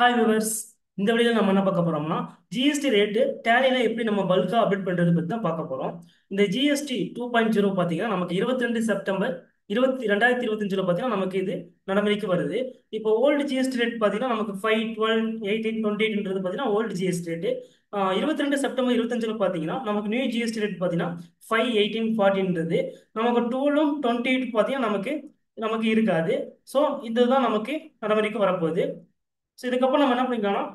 Hi viewers. இந்த வீடியோல நம்ம என்ன பார்க்க போறோம்னா ஜிஎஸ்டி ரேட்டு டேலியில எப்படி நம்ம பல்கா அப்டேட் பண்றது பத்தி தான் பார்க்க போறோம். இந்த ஜிஎஸ்டி 2.0 பார்த்தீங்கன்னா நமக்கு 22 செப்டம்பர் 2025 பார்த்தீங்கன்னா நமக்கு இது நடைமுறைக்கு வருது. இப்போ ஓல்டு ஜிஎஸ்டி ரேட் பார்த்தீங்கன்னா நமக்கு 5, 12, 18, 28ன்றது பார்த்தீங்கன்னா ஓல்டு ஜிஎஸ்டி ரேட்டு. 22 செப்டம்பர் 25 பார்த்தீங்கன்னா நமக்கு நியூ ஜிஎஸ்டி ரேட் பார்த்தீங்கன்னா 5, 18, 40ன்றது. நமக்கு 12, 28 பார்த்தீங்கன்னா நமக்கு நமக்கு இருக்காது. ஸோ இதுதான் நமக்கு நடைமுறைக்கு வரப்போகுது. ஸோ இதுக்கப்புறம் நம்ம என்ன பண்ணிக்கலாம்,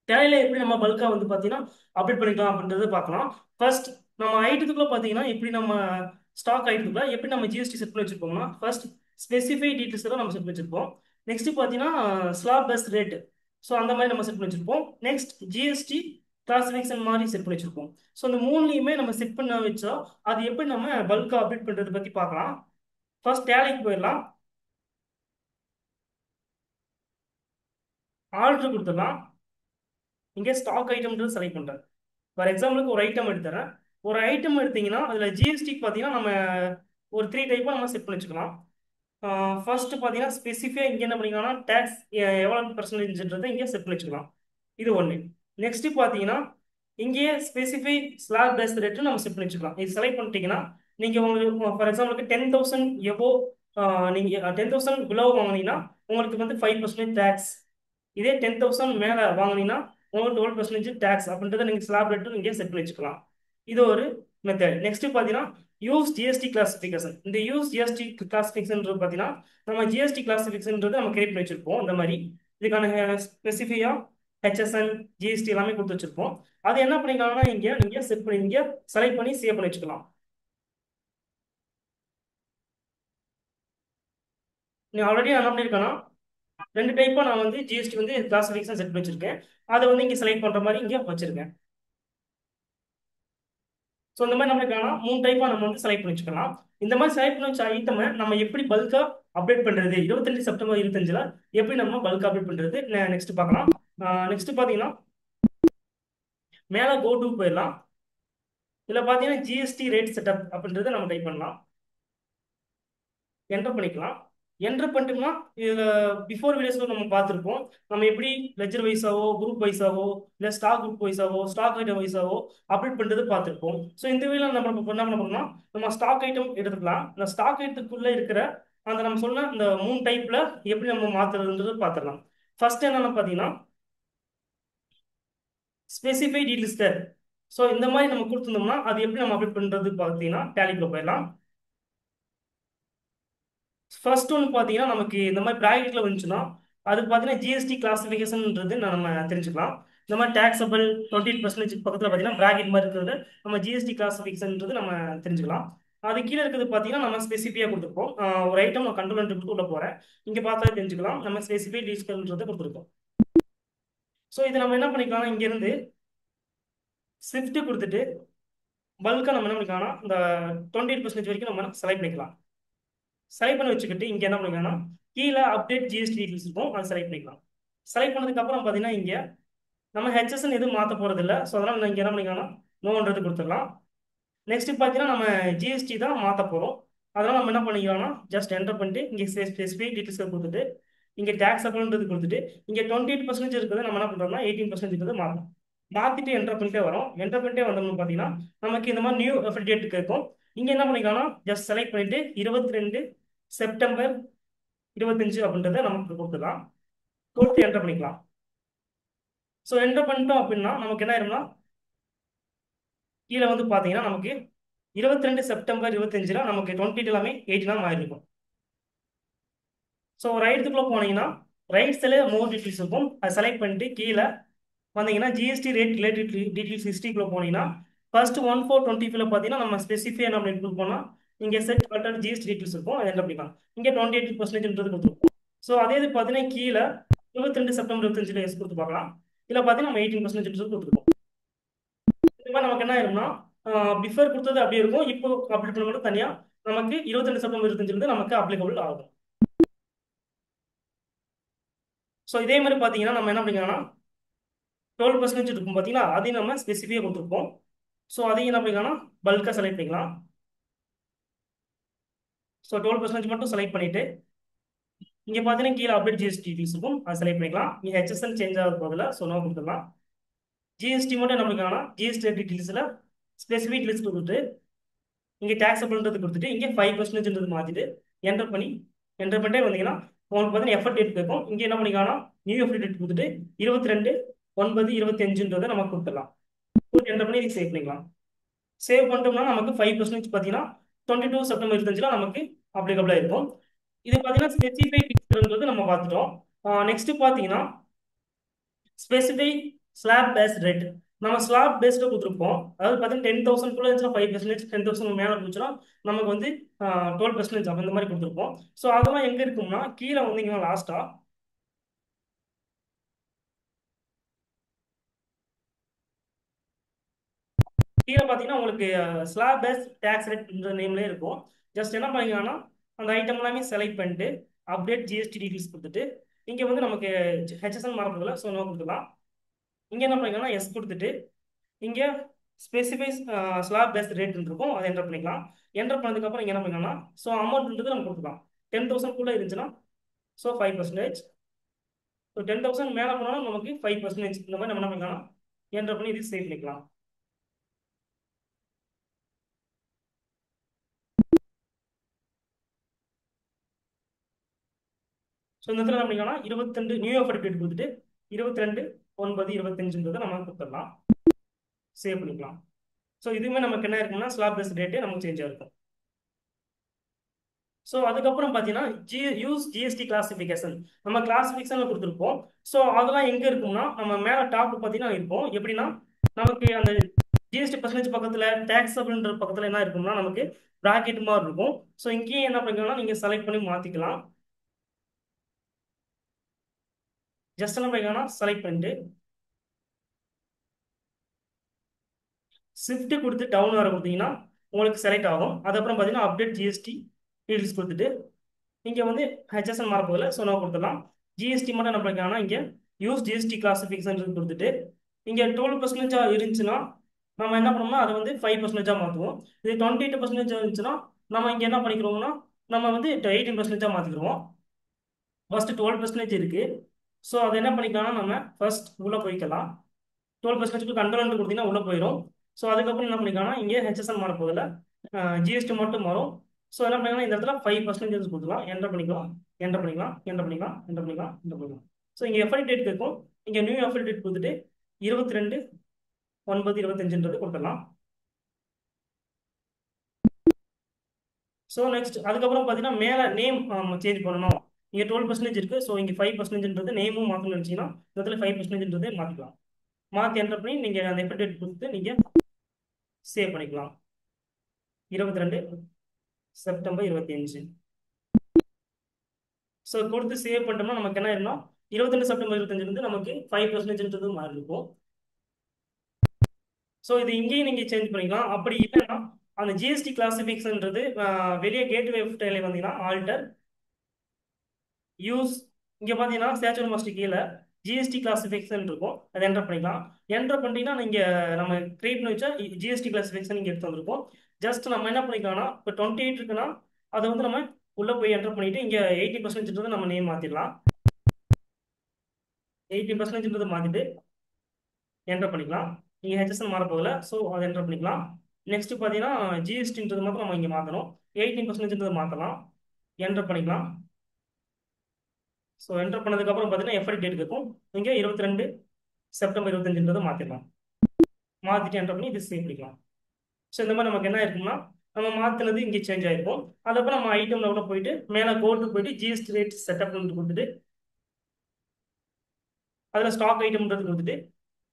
டேலியில எப்படி நம்ம பல்கா வந்து பார்த்தீங்கன்னா அப்டேட் பண்ணிக்கலாம் அப்படின்றத பார்க்கலாம். ஃபர்ஸ்ட் நம்ம ஐட்டத்துக்குள்ள பார்த்தீங்கன்னா எப்படி நம்ம ஸ்டாக் ஐட்டத்துக்குள்ள எப்படி நம்ம ஜிஎஸ்டி செட் பண்ணி வச்சிருப்போம்னா, ஃபர்ஸ்ட் ஸ்பெசிஃபை டீட்டெயில்ஸ் தான் நம்ம செட் பண்ணி வச்சிருப்போம். நெக்ஸ்ட் பார்த்தீங்கன்னா ஸ்லாப் பஸ் ரேட். ஸோ அந்த மாதிரி நம்ம செட் பண்ணி வச்சிருப்போம். நெக்ஸ்ட் ஜிஎஸ்டி கிளாசிஃபிகேஷன் மாதிரி செட் பண்ணி வச்சிருப்போம். ஸோ இந்த மூணுலையுமே நம்ம செட் பண்ண வச்சா அது எப்படி நம்ம பல்கா அப்டேட் பண்றது பத்தி பார்க்கலாம். ஃபர்ஸ்ட் டேலிக்கு போயிடலாம். ஆர்டர் கொடுத்துடலாம். இங்கே ஸ்டாக் ஐட்டம்ன்றது செலக்ட் பண்றேன். ஃபார் எக்ஸாம்பிளுக்கு ஒரு ஐட்டம் எடுத்துறேன். ஒரு ஐட்டம் எடுத்தீங்கன்னா அதில் ஜிஎஸ்டிக்கு பார்த்தீங்கன்னா நம்ம ஒரு 3 டைப்பாக நம்ம செட் பண்ணி வச்சுக்கலாம். ஃபர்ஸ்ட் பார்த்தீங்கன்னா ஸ்பெசிஃபிக்காக இங்கே என்ன பண்ணிக்கலாம்னா டேக்ஸ் எவ்வளோ பர்சன்டேஜ்ன்றதை இங்கே செட் பண்ணி வச்சுக்கலாம். இது ஒன்று. நெக்ஸ்ட் பார்த்தீங்கன்னா இங்கேயே ஸ்பெசிஃபை ஸ்லாப் பேஸ் ரேட்டு நம்ம செட் பண்ணி வச்சுக்கலாம். இது செலக்ட் பண்ணிட்டீங்கன்னா நீங்கள் உங்களுக்கு ஃபார் எக்ஸாம்பிளுக்கு 10,000 எபோ நீங்கள் 10,000 பிலோ வாங்கினீங்கன்னா உங்களுக்கு வந்து 5% டேக்ஸ். இதே 10,000 மேலே வாங்கினீங்கன்னா உங்களுக்கு 12% டேக்ஸ் அப்படின்றத நீங்கள் ஸ்லாப் ரேட்டு நீங்கள் செட் பண்ணி வச்சுக்கலாம். இது ஒரு மெத்தட். நெக்ஸ்ட் பார்த்தீங்கன்னா யூஸ் ஜிஎஸ்டி கிளாசிஃபிகேஷன். இந்த யூஸ் ஜிஎஸ்டி கிளாசிஃபிகேஷன் பார்த்தீங்கன்னா நம்ம ஜிஎஸ்டி கிளாசிஃபிகேஷன்ன்றது நம்ம கிரியேட் பண்ணி வச்சிருப்போம். இந்த மாதிரி இதுக்கான ஸ்பெசிஃபியா ஹெச்எஸ்என் ஜிஎஸ்டி எல்லாமே கொடுத்து வச்சிருப்போம். அது என்ன பண்ணிக்கலாம்னா இங்கே நீங்கள் செட் பண்ணி இங்கே செலக்ட் பண்ணி சேவ் பண்ணி வச்சுக்கலாம். நீ ஆல்ரெடி என்ன பண்ணியிருக்கேன்னா 2 டைப்பாக நான் வந்து ஜிஎஸ்டி வந்து கிளாசிஃபிகேஷன் செட் பண்ணி வச்சிருக்கேன். அதை வந்து இங்கே செலக்ட் பண்ணுற மாதிரி இங்கே வச்சிருக்கேன். ஸோ இந்த மாதிரி நம்மளுக்கான 3 டைப்பாக நம்ம வந்து செலக்ட் பண்ணி வச்சுக்கலாம். இந்த மாதிரி செலக்ட் பண்ணி வச்ச ஐட்டமை நம்ம எப்படி பல்கா அப்டேட் பண்ணுறது 22 செப்டம்பர் 25ல் எப்படி நம்ம பல்கா அப்டேட் பண்ணுறது நெக்ஸ்ட் பார்க்கலாம். நெக்ஸ்ட் பார்த்தீங்கன்னா மேலே கோ டு போயிடலாம். இதில் பார்த்தீங்கன்னா ஜிஎஸ்டி ரேட் செட்டப் அப்படின்றத நம்ம டைப் பண்ணலாம். என்டர் பண்ணிக்கலாம். என்டர் பண்ணிட்டோம்னா இதில் பிஃபோர் வீடியோஸில் நம்ம பார்த்துருப்போம். நம்ம எப்படி லெஜர் வைஸாவோ குரூப் வைஸாவோ இல்லை ஸ்டாக் குரூப் வைஸாவோ ஸ்டாக் ஐட்டம் வைஸாவோ அப்டேட் பண்ணுறது பார்த்துருப்போம். ஸோ இந்த வீடியோவில் நம்ம என்ன பண்ண போறோம்னா நம்ம ஸ்டாக் ஐட்டம் எடுத்துக்கலாம். இந்த ஸ்டாக் ஐட்டத்துக்குள்ளே இருக்கிற அந்த நம்ம சொன்ன இந்த 3 டைப்பில் எப்படி நம்ம மாற்றுறதுன்றது பார்த்துடலாம். ஃபர்ஸ்ட் என்னென்னு பார்த்தீங்கன்னா ஸ்பெசிஃபை டீலிஸ்டர். ஸோ இந்த மாதிரி நம்ம கொடுத்துருந்தோம்னா அது எப்படி நம்ம அப்டேட் பண்ணுறது பார்த்தீங்கன்னா டேலிக்குள்ள போயிடலாம். ஃபர்ஸ்ட் ஒன்று பார்த்தீங்கன்னா நமக்கு இந்த மாதிரி ப்ராக்கெட்ல வந்துச்சுன்னா அது பார்த்தீங்கன்னா ஜிஎஸ்டி கிளாசிஃபிகேஷன்ன்றது நம்ம தெரிஞ்சுக்கலாம். இந்த மாதிரி டேக்ஸபிள் 28% பக்கத்தில் பார்த்தீங்கன்னா ப்ராக்கெட் மாதிரி இருக்கிறது நம்ம ஜிஎஸ்டி கிளாசிஃபிகேஷன்ன்றது நம்ம தெரிஞ்சுக்கலாம். அது கீழே இருக்கிறது பார்த்தீங்கன்னா நம்ம ஸ்பெசிஃபிக்காக கொடுத்துருப்போம். ஒரு ஐட்டம் நான் கண்ட்ரோல் கொடுத்து உள்ள போகிறேன். இங்கே பார்த்தாலே தெரிஞ்சுக்கலாம் நம்ம ஸ்பெசிஃபை டீஸ்கல்ன்றதை கொடுத்துருக்கோம். ஸோ இதை நம்ம என்ன பண்ணிக்கலாம், இங்கேருந்து ஸ்விஃப்ட் கொடுத்துட்டு பல்காக நம்ம என்ன பண்ணிக்கலாம்னா இந்த 28% வரைக்கும் நம்ம செலக்ட் பண்ணிக்கலாம். செலக்ட் பண்ணி வச்சுக்கிட்டு இங்கே என்ன பண்ணிக்கலாம்னா கீழே அப்டேட் ஜிஎஸ்டி டீட்டெயில்ஸ் இருக்கும், அதை செலக்ட் பண்ணிக்கலாம். செலக்ட் பண்ணதுக்கு அப்புறம் பார்த்தீங்கன்னா இங்கே நம்ம ஹெச்எஸ்என் எதுவும் மாற்ற போகிறது இல்லை. ஸோ அதனால் நான் இங்கே என்ன பண்ணிக்கலாம்னா நோன்றது கொடுத்துடலாம். நெக்ஸ்ட் பார்த்தீங்கன்னா நம்ம ஜிஎஸ்டி தான் மாற்ற போகிறோம். அதனால் நம்ம என்ன பண்ணிக்கலாம்னா ஜஸ்ட் என்டர் பண்ணிட்டு இங்கே ஸ்பெசிஃபிக் டீட்டெயில்ஸ் கொடுத்துட்டு இங்கே டேக்ஸ் அக்கௌண்ட்றது கொடுத்துட்டு இங்கே 28% இருக்கிறது நம்ம என்ன பண்ணுறோம்னா 18% இருக்கிறது மாற்றணும். மாற்றிட்டு என்டர் பண்ணிட்டே வரோம். என்டர் பண்ணிட்டே வந்தோம்னு பார்த்தீங்கன்னா நமக்கு இந்த மாதிரி நியூ டேட் கேட்கும். இங்கே என்ன பண்ணிக்கலாம்னா ஜஸ்ட் செலக்ட் பண்ணிட்டு 22 செப்டம்பர் 25 அப்படின்றத நமக்கு கொடுத்துக்கலாம். கொடுத்து என்டர் பண்ணிக்கலாம். ஸோ என்டர் பண்ணிட்டோம் அப்படின்னா நமக்கு என்ன ஆயிரும்னா கீழே வந்து பார்த்தீங்கன்னா நமக்கு 22 செப்டம்பர் 25ல நமக்கு 20 எல்லாமே 18 மாறிருக்கும். ஸோ ஒரு ஐட்டத்துக்குள்ள போனீங்கன்னா ரைட் சைடில் மோர் டீட்டெயில்ஸ் இருக்கும். அதை செலக்ட் பண்ணிட்டு கீழே வந்தீங்கன்னா ஜிஎஸ்டி ரேட் ரிலேட்டட் டீட்டெயில்ஸ் ஹிஸ்ட்ரிக்குள்ள போனீங்கன்னா ஃபர்ஸ்ட் 1/4/25ல பார்த்தீங்கன்னா நம்ம ஸ்பெசிஃபை நம்ம எடுத்து போனால் இங்கே செட் பட்டன் ஜிஎஸ்டி டீட்டெயில்ஸ் இருக்கும், அதை என்டர் பண்ணிக்கலாம். இங்கே 28%ன்றது கொடுத்துருக்கோம். ஸோ அதே இது பார்த்தீங்கன்னா கீழே 22 செப்டம்பர் 25ல எஸ் கொடுத்து பார்க்கலாம். இதில் பார்த்தீங்கன்னா நம்ம 18% கொடுத்துருக்கோம். இந்த மாதிரி நமக்கு என்ன ஆயிரும்னா பிஃபோர் கொடுத்தது அப்படியே இருக்கும். இப்போ அப்டேட் பண்ண மட்டும் தனியாக நமக்கு 22 செப்டம்பர் 25 நமக்கு அப்ளிகபிள் ஆகும். ஸோ இதே மாதிரி பார்த்தீங்கன்னா நம்ம என்ன பண்ணிக்கலாம்னா 12% இருக்கும் பார்த்தீங்கன்னா அதையும் நம்ம ஸ்பெசிஃபிக்காக கொடுத்துருப்போம். ஸோ அதையும் என்ன பண்ணிக்கலாம்னா பல்காக செலக்ட் பண்ணிக்கலாம். ஸோ 12% மட்டும் செலக்ட் பண்ணிட்டு இங்க பாத்தீங்கன்னா கீழே அப்டேட் ஜிஎஸ்டி டீடைல்ஸ் இருக்கும், அதை செலக்ட் பண்ணிக்கலாம். இங்க ஹெச்எஸ்என் சேஞ்ச் ஆக போதில்ல, ஸோ நோ கொடுத்துடலாம். ஜிஎஸ்டி மட்டும் என்ன பண்ணிக்கலாம்னா ஜிஎஸ்டி டீடைல்ஸ்ல ஸ்பெசிஃபிக் லிஸ்ட் கொடுத்துட்டு இங்க டாக்ஸபிள்ன்றது கொடுத்துட்டு இங்க 5% மாத்திட்டு என்டர் பண்ணி என்டர் பண்ணிட்டே வந்தீங்கன்னா உங்களுக்கு பார்த்தீங்கன்னா எஃபர்ட் டேட் கேட்கும். இங்க என்ன பண்ணிக்கலாம்னா நியூ எஃபர்ட் டேட் கொடுத்துட்டு 22/9/25 நமக்கு கொடுத்துடலாம். என்டர் பண்ணி சேவ் பண்ணிக்கலாம். சேவ் பண்ணிட்டோம்னா நமக்கு 5% பார்த்தீங்கன்னா 22 செப்டம்பர் 25 நமக்கு அப்ளிகபிளா இருக்கும். இது பார்த்தீங்கன்னா ஸ்பெசிஃபை ஃபிக்ஸ்டுன்றது நம்ம பார்த்துட்டோம். நெக்ஸ்ட் பார்த்தீங்கன்னா ஸ்பெசிஃபை ஸ்லாப் பேஸ் ரேட். நம்ம ஸ்லாப் பேஸ்ல கொடுத்துருப்போம். அதாவது பார்த்தீங்கன்னா 10,000 குள்ள இருந்துச்சுன்னா 5%, 10,000 மேலே இருந்துச்சுன்னா நமக்கு வந்து 12% அந்த மாதிரி கொடுத்துருப்போம். ஸோ அதெல்லாம் எங்க இருக்கும்னா கீழே வந்தீங்கன்னா லாஸ்டா கீழே பார்த்தீங்கன்னா உங்களுக்கு ஸ்லாப் பேஸ் டேக்ஸ் ரேட்ன்ற நேம்லேயே இருக்கும். ஜஸ்ட் என்ன பண்ணிக்கலாம்னா அந்த ஐட்டம் எல்லாமே செலக்ட் பண்ணிட்டு அப்டேட் ஜிஎஸ்டி டீடைல்ஸ் கொடுத்துட்டு இங்கே வந்து நமக்கு ஹெச்எஸ்என் மறப்பதில்ல, ஸோ நோ கொடுத்துக்கலாம். இங்கே என்ன பண்ணிக்கலாம்னா எஸ் கொடுத்துட்டு இங்கே ஸ்பெசிஃபை ஸ்லாப் பேஸ் ரேட் இருக்கும், அதை என்டர் பண்ணிக்கலாம். என்டர் பண்ணதுக்கப்புறம் இங்கே என்ன பண்ணிக்கலாம்னா ஸோ அமௌண்ட்ன்றது நம்ம கொடுத்துக்கலாம். 10,000 குள்ள இருந்துச்சுன்னா ஸோ 5%. ஸோ 10,000 மேலே போனாலும் நமக்கு 5% இந்த மாதிரி நம்ம என்ன பண்ணிக்கலாம் என்டர் பண்ணி இது சேவ் பண்ணிக்கலாம். ஸோ இந்த இடத்துல என்ன பண்ணிக்கலாம் 22 நியூ ஆஃபர் டேட் கொடுத்துட்டு 22/9/25 நம்ம கொடுத்துடலாம். சேவ் பண்ணிக்கலாம். ஸோ இதுவுமே நமக்கு என்ன இருக்குன்னா ஸ்லாப் பேஸ் ரேட்டே நமக்கு சேஞ்ச் ஆயிருக்கும். ஸோ அதுக்கப்புறம் பார்த்தீங்கன்னா யூஸ் ஜிஎஸ்டி கிளாசிஃபிகேஷன் நம்ம கிளாசிஃபிகேஷன் கொடுத்துருப்போம். ஸோ அதெல்லாம் எங்கே இருக்கும்னா நம்ம மேலே டாப் பார்த்தீங்கன்னா இருக்கும். எப்படின்னா நமக்கு அந்த ஜிஎஸ்டி பர்சன்டேஜ் பக்கத்தில் டேக்ஸபிள்ன்ற பக்கத்தில் என்ன இருக்கும்னா நமக்கு ப்ராக்கெட் மாதிரி இருக்கும். ஸோ இங்கேயும் என்ன பண்ணிக்கலாம் நீங்கள் செலக்ட் பண்ணி மாற்றிக்கலாம். ஜஸ்ட் என்ன பண்ணிக்கலாம் செலக்ட் பண்ணிட்டு ஷிஃப்ட் கொடுத்து டவுன் வர கொடுத்தீங்கன்னா உங்களுக்கு செலக்ட் ஆகும். அதுக்கப்புறம் பார்த்தீங்கன்னா அப்டேட் ஜிஎஸ்டி டீடைல்ஸ் கொடுத்துட்டு இங்கே வந்து ஹெச்எஸ்என் மாறப்போதில்ல, ஸோ நான் கொடுத்துடலாம். ஜிஎஸ்டி மட்டும் என்ன பண்ணிக்கலாம் இங்கே யூஸ் ஜிஎஸ்டி கிளாசிஃபிகேஷன் கொடுத்துட்டு இங்கே 12% இருந்துச்சுன்னா நம்ம என்ன பண்ணோம்னா அதை வந்து 5% மாற்றுவோம். இது 28% இருந்துச்சுன்னா நம்ம இங்கே என்ன பண்ணிக்கிறோம்னா நம்ம வந்து 18% மாற்றிக்கிறோம். ஃபர்ஸ்ட் 12% இருக்கு. ஸோ அதை என்ன பண்ணிக்கலாம்னா நம்ம ஃபர்ஸ்ட் உள்ள போய்க்கலாம். 12% கண்ட்ரோல் கொடுத்தீங்கன்னா உள்ள போயிடும். ஸோ அதுக்கப்புறம் என்ன பண்ணிக்கலாம்னா இங்கே ஹெச்எஸ்என் மாற போதில் ஜிஎஸ்டி மட்டும் மாறும். ஸோ என்ன பண்ணிக்கலாம் இந்த இடத்துல 5% கொடுத்துக்கலாம். என்டர் பண்ணிக்கலாம், என்டர் பண்ணிக்கலாம், என்டர் பண்ணிக்கலாம், என்டர் பண்ணிக்கலாம், என்டர் பண்ணிக்கலாம். ஸோ இங்கே எஃப்ஐ டேட் இருக்கும். இங்கே நியூ எஃப்ஐ டேட் கொடுத்துட்டு 22/9/25 கொடுத்துடலாம். ஸோ நெக்ஸ்ட் அதுக்கப்புறம் பார்த்தீங்கன்னா மேலே நேம் சேஞ்ச் பண்ணணும். இங்கே 12% இருக்கு. ஸோ இங்கே 5%ன்றது நேமும் மாற்றணும்னு நினச்சிங்கன்னா இந்த இடத்துல 5%ன்றதே மாற்றிக்கலாம். மாற்றி என்டர் பண்ணி நீங்கள் அந்த எஃபெக்ட் டேட் கொடுத்து நீங்கள் சேவ் பண்ணிக்கலாம். 22 செப்டம்பர் 25. ஸோ கொடுத்து சேவ் பண்ணிட்டோம்னா நமக்கு என்ன ஆயிரும்னா 22 செப்டம்பர் 25 நமக்கு 5%ன்றது மாறி இருக்கும். ஸோ இது இங்கேயும் நீங்கள் சேஞ்ச் பண்ணிக்கலாம். அப்படி இல்லைன்னா அந்த ஜிஎஸ்டி கிளாசிஃபிகேஷன்ன்றது வெளியே கேட்வே ஃபைல வந்தீங்கன்னா ஆல்டர் யூஸ் இங்கே பார்த்தீங்கன்னா ஸ்டேச்சுவல் மாஸ்டர் கீழே ஜிஎஸ்டி கிளாசிஃபிகேஷன் இருக்கும், அதை என்டர் பண்ணிக்கலாம். என்டர் பண்ணிட்டீங்கன்னா நீங்கள் நம்ம கிரியேட் பண்ணி வச்சா ஜிஎஸ்டி கிளாசிஃபிகேஷன் இங்கே எடுத்து வந்திருக்கோம். ஜஸ்ட் நம்ம என்ன பண்ணிக்கலாம்னா இப்போ 28 இருக்குன்னா அதை வந்து நம்ம உள்ளே போய் என்டர் பண்ணிட்டு இங்கே 80% நம்ம நேம் மாற்றிடலாம். 80% மாற்றிட்டு என்டர் பண்ணிக்கலாம். நீங்கள் ஹெச்எஸ்என் மாற போகல, ஸோ அதை என்டர் பண்ணிக்கலாம். நெக்ஸ்ட் பார்த்தீங்கன்னா ஜிஎஸ்டின்றது மட்டும் நம்ம இங்கே மாற்றணும். 18% மாற்றலாம். என்டர் பண்ணிக்கலாம். ஸோ என்டர் பண்ணதுக்கப்புறம் பார்த்தீங்கன்னா எஃப்ஐ டேட் இருக்கும். இங்கே 22 செப்டம்பர் 25 மாற்றிடலாம். மாற்றிட்டு என்டர் பண்ணி இது சேவ் பண்ணிக்கலாம். ஸோ இந்த மாதிரி நமக்கு என்ன இருக்கும்னா நம்ம மாற்றினது இங்கே சேஞ்ச் ஆகிருக்கும். அதுக்கப்புறம் நம்ம ஐட்டம் உள்ள போயிட்டு மேலே கோர்ட்டு போயிட்டு ஜிஎஸ்டி ரேட் செட்டப் கொடுத்துட்டு அதில் ஸ்டாக் ஐட்டம்ன்றது கொடுத்துட்டு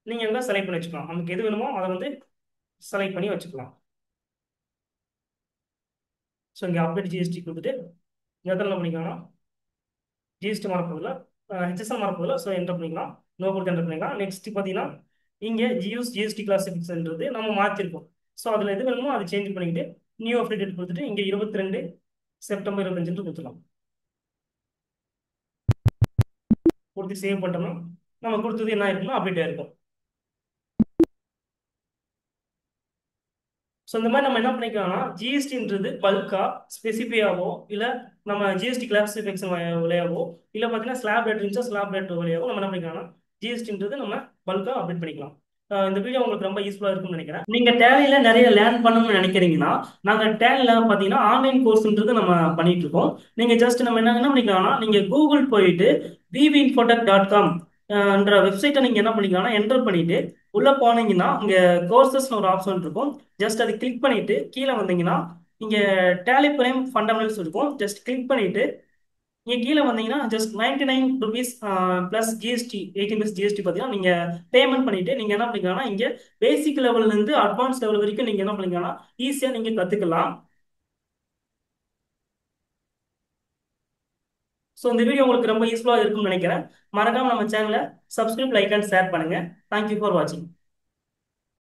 நீங்கள் எல்லாம் செலக்ட் பண்ணி வச்சுக்கலாம். நமக்கு எது வேணுமோ அதை வந்து செலக்ட் பண்ணி வச்சுக்கலாம். ஸோ இங்கே அப்டேட் ஜிஎஸ்டி கொடுத்துட்டு எதில் பண்ணிக்கலாம் ஜிஎஸ்டி மாறப்போதில் ஹெச்எஸ்எம் மாறப்போதில், ஸோ என்டர் பண்ணிக்கலாம். நோ கொடுத்து என்டர் பண்ணிக்கலாம். நெக்ஸ்ட் பார்த்தீங்கன்னா இங்கே ஜிஎஸ்டி கிளாசிஃபிகேஷன்ன்றது நம்ம மாற்றிருக்கோம். ஸோ அதில் எது வேணுமோ அதை சேஞ்ச் பண்ணிக்கிட்டு நியூ அப்டேட் கொடுத்துட்டு இங்கே 22 செப்டம்பர் 25 கொடுத்துக்கலாம். கொடுத்து சேவ் பண்ணிட்டோம்னா நம்ம கொடுத்தது என்ன ஆயிருக்குன்னா அப்டேட் ஆயிருக்கும். ஸோ இந்த மாதிரி நம்ம என்ன பண்ணிக்கலாம்னா ஜிஎஸ்டின்றது பல்கா ஸ்பெசிஃபியாவோ இல்லை நம்ம ஜிஎஸ்டி கிளாசிஃபிகேஷன் வழியாவோ இல்லை பார்த்தீங்கன்னா ஸ்லாப் ரேட் இருந்துச்சா ஸ்லாப் ரேட் வழியாவோ நம்ம என்ன பண்ணிக்கலாம்னா ஜிஎஸ்டின்றது நம்ம பல்கா அப்டேட் பண்ணிக்கலாம். இந்த வீடியோ உங்களுக்கு ரொம்ப யூஸ்ஃபுல்லாக இருக்கும்னு நினைக்கிறேன். நீங்க டேலியில நிறைய லேர்ன் பண்ணணும்னு நினைக்கிறீங்கன்னா நாங்க டேலில பார்த்தீங்கன்னா ஆன்லைன் கோர்ஸ்ன்றது நம்ம பண்ணிட்டு இருக்கோம். நீங்க ஜஸ்ட் நம்ம என்ன பண்ணிக்கலாம்னா நீங்க கூகுள் போயிட்டு bvinfotech.com என்ற வெப்சைட்டை நீங்க என்ன பண்ணிக்கலாம்னா என்டர் பண்ணிட்டு உள்ள போனீங்கன்னா இங்க கோர்சஸ்னு ஒரு ஆப்ஷன் இருக்கும். ஜஸ்ட் அதை கிளிக் பண்ணிட்டு கீழே வந்தீங்கன்னா இங்க டேலி பிரைம் ஃபண்டமெண்டல்ஸ் இருக்கும். ஜஸ்ட் கிளிக் பண்ணிட்டு நீங்க கீழே வந்தீங்கன்னா just 99 rupees plus GST 18 GST பார்த்தீங்கன்னா நீங்க பேமெண்ட் பண்ணிட்டு நீங்க என்ன பண்ணிக்கலாம்னா இங்க பேசிக் லெவல்ல இருந்து அட்வான்ஸ் லெவல் வரைக்கும் நீங்க என்ன பண்ணிக்கலாம்னா ஈஸியா நீங்க கத்துக்கலாம். ஸோ இந்த வீடியோ உங்களுக்கு ரொம்ப யூஸ்ஃபுல்லாக இருக்கும்னு நினைக்கிறேன். மறக்காம நம்ம சேனலை சப்ஸ்கிரைப் லைக் அண்ட் ஷேர் பண்ணுங்க. தேங்க்யூ ஃபார் வாட்சிங்.